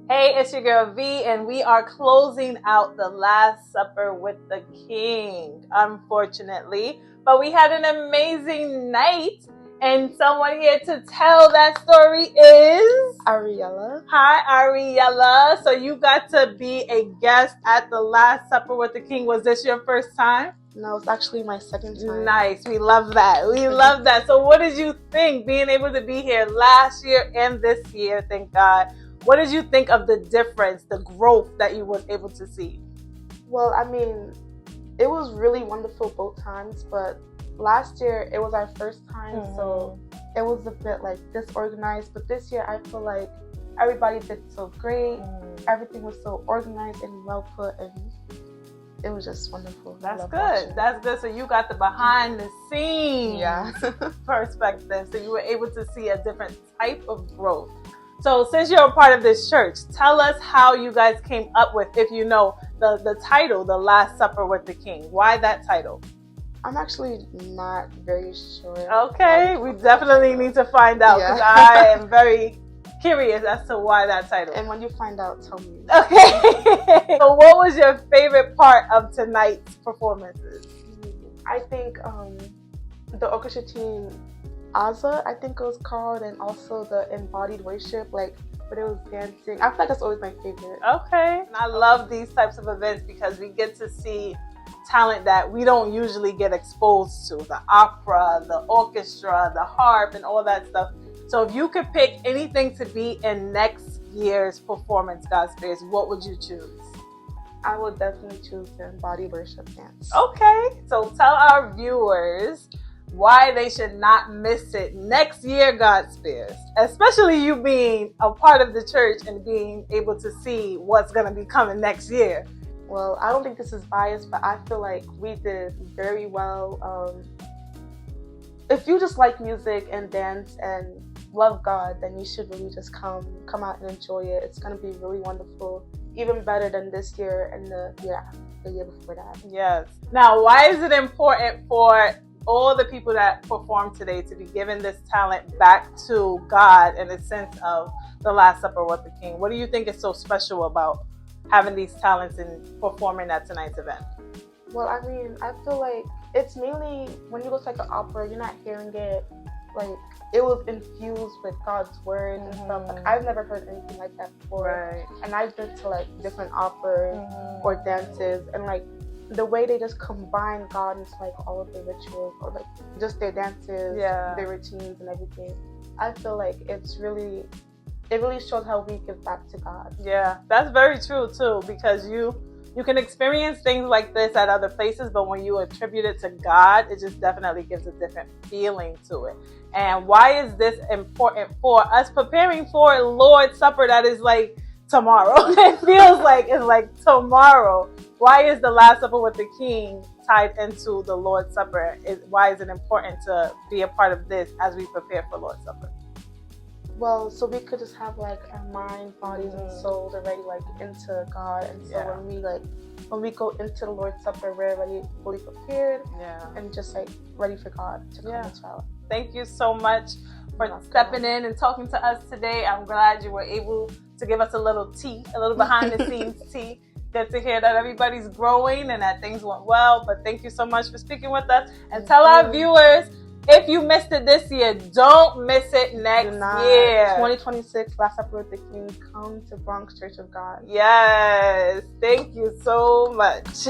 Hey, it's your girl V, and we are closing out the Last Supper with the King, unfortunately. But we had an amazing night, and someone here to tell that story is Ariella. Hi, Ariella. So you got to be a guest at the Last Supper with the King. Was this your first time? No, it's actually my second time. Nice. We love that. We love that. So what did you think being able to be here last year and this year? Thank God. What did you think of the difference, the growth that you was able to see? Well, I mean, it was really wonderful both times, but last year it was our first time, so it was a bit like disorganized. But this year I feel like everybody did so great. Everything was so organized and well put, and it was just wonderful. That's good. That's good. So you got the behind the scenes perspective. So you were able to see a different type of growth. So since you're a part of this church, tell us how you guys came up with, if you know, the title, The Last Supper with the King. Why that title? I'm actually not very sure. Okay, we definitely need to find out because I am very curious as to why that title. And when you find out, tell me. Okay. So what was your favorite part of tonight's performances? I think the orchestra team, Aza, I think it was called, and also the embodied worship, like when it was dancing. I feel like that's always my favorite. Okay. And I love these types of events because we get to see talent that we don't usually get exposed to. The opera, the orchestra, the harp, and all that stuff. So if you could pick anything to be in next year's performance, God Spares, what would you choose? I would definitely choose the embodied worship dance. Okay. So tell our viewers why they should not miss it next year, God Spares, especially you being a part of the church and being able to see what's going to be coming next year. Well, I don't think this is biased, but I feel like we did very well. If you just like music and dance and love God, then you should really just come out and enjoy it. It's going to be really wonderful, even better than this year and the year before that. Yes. Now, why is it important for all the people that perform today to be given this talent back to God in the sense of the Last Supper with the King? What do you think is so special about having these talents and performing at tonight's event? Well, I mean, I feel like it's mainly when you go to like an opera, you're not hearing it like it was infused with God's word and stuff. Like I've never heard anything like that before. Right. And I've been to like different operas or dances, and like the way they just combine God into like all of their rituals or like just their dances, their routines and everything. I feel like it really shows how we give back to God. Yeah, that's very true too, because you can experience things like this at other places, but when you attribute it to God, it just definitely gives a different feeling to it. And why is this important for us preparing for Lord's Supper that is like tomorrow? It feels like it's like tomorrow. Why is the Last Supper with the King tied into the Lord's Supper? Why is it important to be a part of this as we prepare for Lord's Supper? Well, so we could just have like our mind, bodies, and souls already like into God, and so when we go into the Lord's Supper, we're already fully prepared, and just like ready for God to come into our life. Thank you so much for stepping in and talking to us today. I'm glad you were able to give us a little tea, a little behind the scenes tea. Good to hear that everybody's growing and that things went well. But thank you so much for speaking with us. And tell our viewers, if you missed it this year, don't miss it next year. 2026, Last Supper with the King. Come to Bronx Church of God. Yes. Thank you so much.